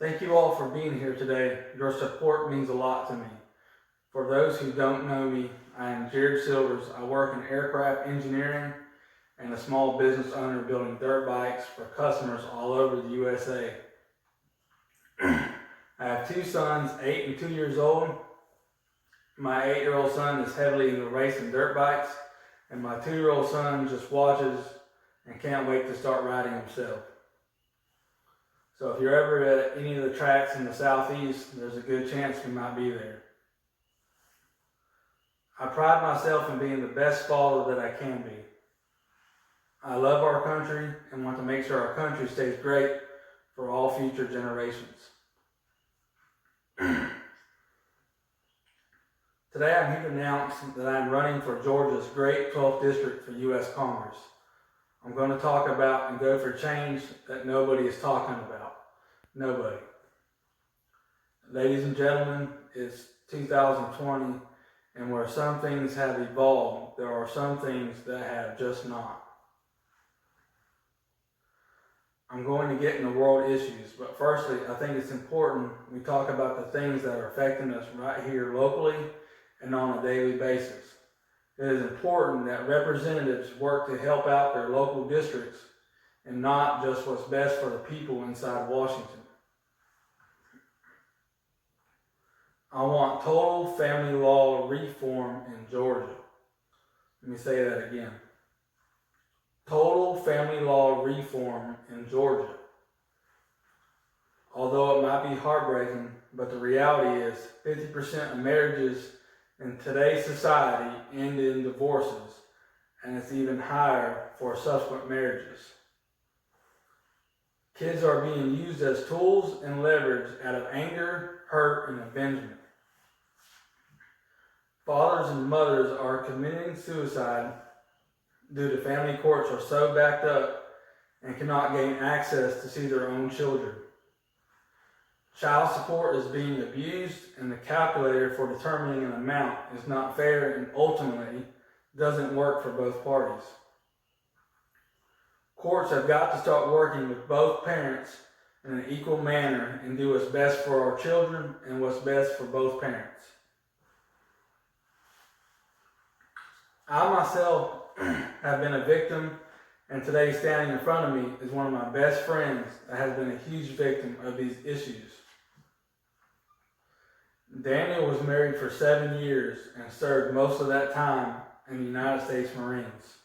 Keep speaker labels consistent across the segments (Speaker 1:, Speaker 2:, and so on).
Speaker 1: Thank you all for being here today. Your support means a lot to me. For those who don't know me, I am Jared Silvers. I work in aircraft engineering and a small business owner building dirt bikes for customers all over the USA. I have two sons, 8 and 2 years old. My 8-year-old son is heavily into racing dirt bikes, and my 2-year-old son just watches and can't wait to start riding himself. So if you're ever at any of the tracks in the southeast, there's a good chance we might be there. I pride myself in being the best father that I can be. I love our country and want to make sure our country stays great for all future generations. Today I'm here to announce that I'm running for Georgia's great 12th district for U.S. Congress. I'm going to talk about and go for change that nobody is talking about. Nobody. Ladies and gentlemen, it's 2020, and where some things have evolved, there are some things that have just not. I'm going to get into world issues, but firstly, I think it's important we talk about the things that are affecting us right here locally and on a daily basis. It is important that representatives work to help out their local districts and not just what's best for the people inside Washington. I want total family law reform in Georgia. Let me say that again. Total family law reform in Georgia. Although it might be heartbreaking, but the reality is 50% of marriages in today's society end in divorces, and it's even higher for subsequent marriages. Kids are being used as tools and leverage out of anger, hurt, and avengement. Fathers and mothers are committing suicide due to family courts are so backed up and cannot gain access to see their own children. Child support is being abused, and the calculator for determining an amount is not fair and ultimately doesn't work for both parties. Courts have got to start working with both parents in an equal manner and do what's best for our children and what's best for both parents. I myself have been a victim, and today standing in front of me is one of my best friends that has been a huge victim of these issues. Daniel was married for 7 years and served most of that time in the United States Marines.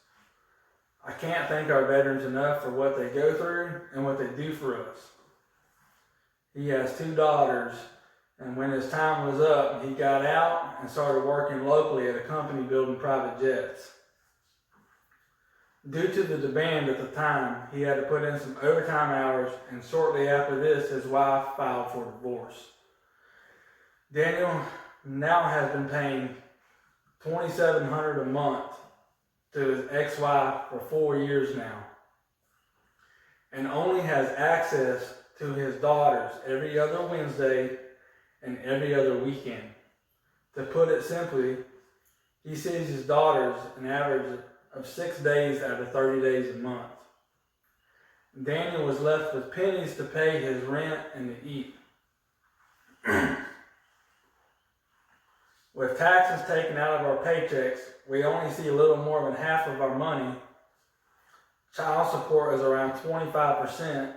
Speaker 1: I can't thank our veterans enough for what they go through and what they do for us. He has 2 daughters, and when his time was up, he got out and started working locally at a company building private jets. Due to the demand at the time, he had to put in some overtime hours, and shortly after this, his wife filed for divorce. Daniel now has been paying $2,700 a month to his ex-wife for 4 years now, and only has access to his daughters every other Wednesday and every other weekend. To put it simply, he sees his daughters an average of 6 days out of 30 days a month. Daniel was left with pennies to pay his rent and to eat. With taxes taken out of our paychecks, we only see a little more than half of our money. Child support is around 25%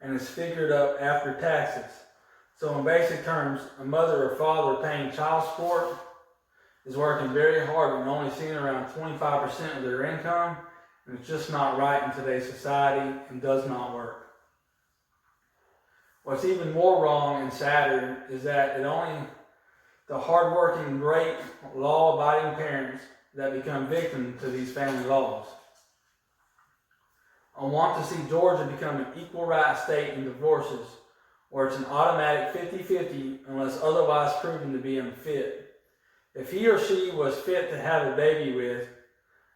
Speaker 1: and is figured up after taxes. So in basic terms, a mother or father paying child support is working very hard and only seeing around 25% of their income, and it's just not right in today's society and does not work. What's even more wrong and sadder is that it only the hardworking, great, law-abiding parents that become victims to these family laws. I want to see Georgia become an equal rights state in divorces, where it's an automatic 50-50 unless otherwise proven to be unfit. If he or she was fit to have a baby with,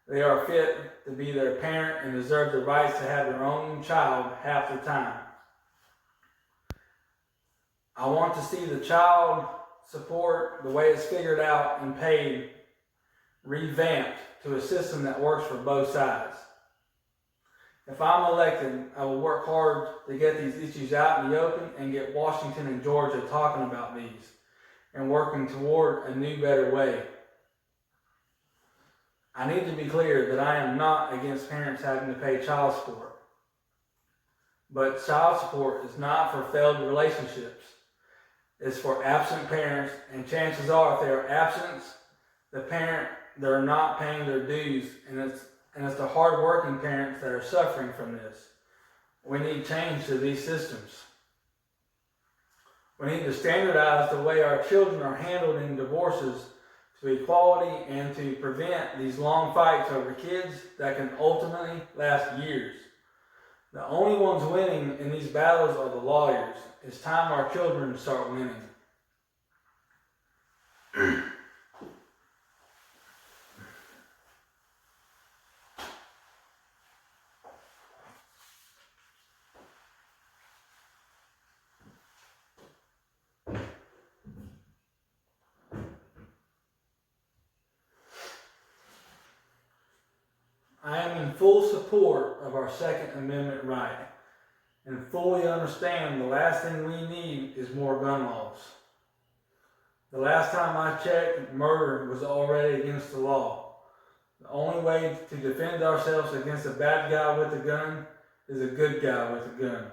Speaker 1: they are fit to be their parent and deserve the rights to have their own child half the time. I want to see the child support, the way it's figured out and paid, revamped to a system that works for both sides. If I'm elected, I will work hard to get these issues out in the open and get Washington and Georgia talking about these and working toward a new, better way. I need to be clear that I am not against parents having to pay child support. But child support is not for failed relationships. It's for absent parents, and chances are if they are absent, they're not paying their dues, and it's the hard-working parents that are suffering from this. We need change to these systems. We need to standardize the way our children are handled in divorces to equality and to prevent these long fights over kids that can ultimately last years. The only ones winning in these battles are the lawyers. It's time our children start winning. I am in full support of our Second Amendment right and fully understand the last thing we need is more gun laws. The last time I checked, murder was already against the law. The only way to defend ourselves against a bad guy with a gun is a good guy with a gun.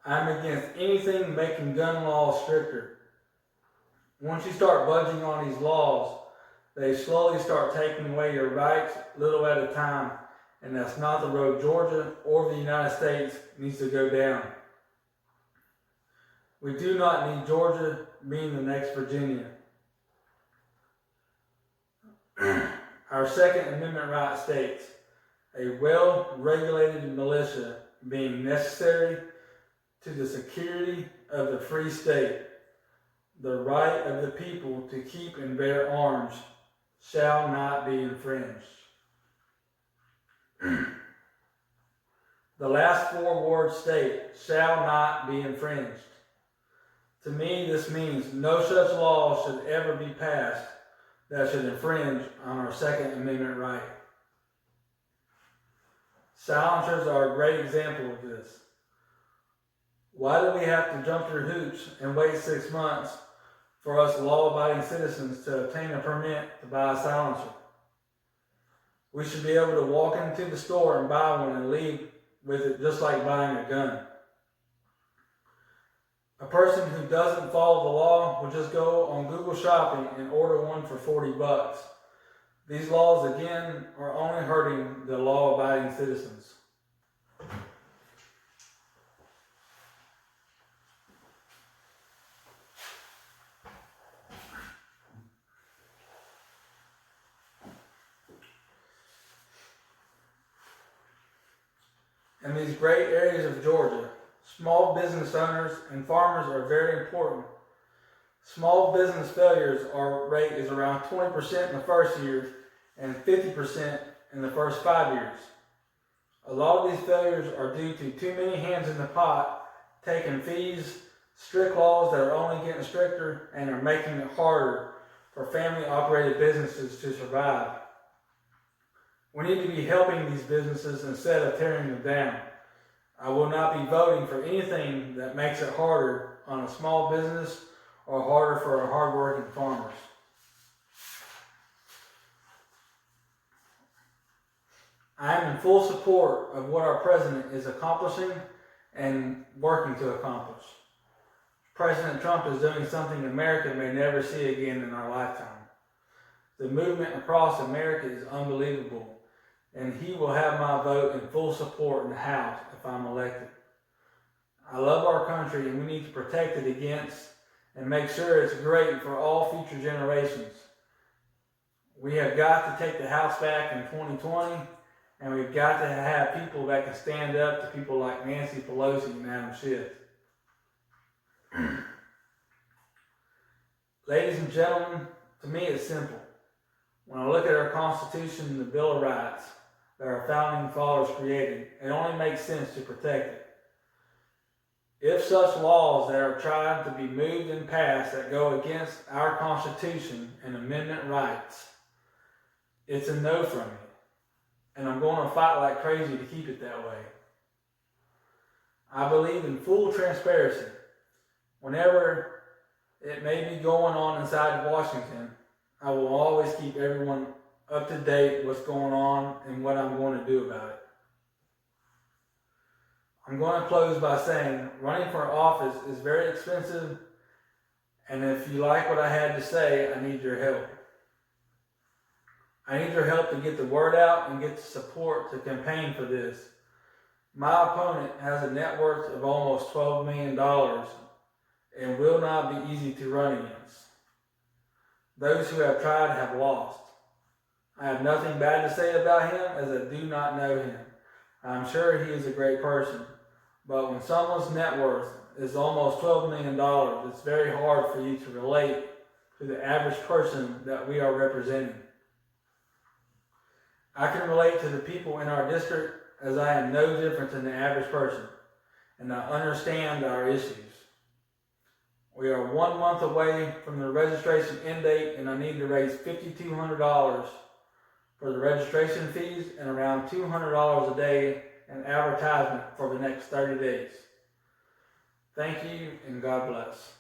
Speaker 1: I'm against anything making gun laws stricter. Once you start budging on these laws, they slowly start taking away your rights little at a time, and that's not the road Georgia or the United States needs to go down. We do not need Georgia being the next Virginia. Our Second Amendment right states, a well-regulated militia being necessary to the security of the free state, the right of the people to keep and bear arms shall not be infringed. The last four words state, shall not be infringed. To me, this means no such law should ever be passed that should infringe on our Second Amendment right. Silencers are a great example of this. Why do we have to jump through hoops and wait 6 months for us law-abiding citizens to obtain a permit to buy a silencer? We should be able to walk into the store and buy one and leave with it just like buying a gun. A person who doesn't follow the law will just go on Google Shopping and order one for $40. These laws, again, are only hurting the law-abiding citizens. In these great areas of Georgia, small business owners and farmers are very important. Small business failures rate is around 20% in the first year and 50% in the first 5 years. A lot of these failures are due to too many hands in the pot, taking fees, strict laws that are only getting stricter and are making it harder for family-operated businesses to survive. We need to be helping these businesses instead of tearing them down. I will not be voting for anything that makes it harder on a small business or harder for our hardworking farmers. I am in full support of what our president is accomplishing and working to accomplish. President Trump is doing something America may never see again in our lifetime. The movement across America is unbelievable, and he will have my vote in full support in the House if I'm elected. I love our country, and we need to protect it against and make sure it's great for all future generations. We have got to take the House back in 2020, and we've got to have people that can stand up to people like Nancy Pelosi and Adam Schiff. Ladies and gentlemen, to me it's simple. When I look at our Constitution and the Bill of Rights that our founding fathers created, it only makes sense to protect it. If such laws that are tried to be moved and passed that go against our Constitution and amendment rights, it's a no from me. and I'm going to fight like crazy to keep it that way. I believe in full transparency. Whenever it may be going on inside of Washington, I will always keep everyone up to date what's going on and what I'm going to do about it. I'm going to close by saying running for office is very expensive, and if you like what I had to say, I need your help. I need your help to get the word out and get the support to campaign for this. My opponent has a net worth of almost $12 million and will not be easy to run against. Those who have tried have lost. I have nothing bad to say about him as I do not know him. I'm sure he is a great person, but when someone's net worth is almost $12 million, it's very hard for you to relate to the average person that we are representing. I can relate to the people in our district as I am no different than the average person, and I understand our issues. We are 1 month away from the registration end date, and I need to raise $5,200 for the registration fees and around $200 a day in advertisement for the next 30 days. Thank you, and God bless.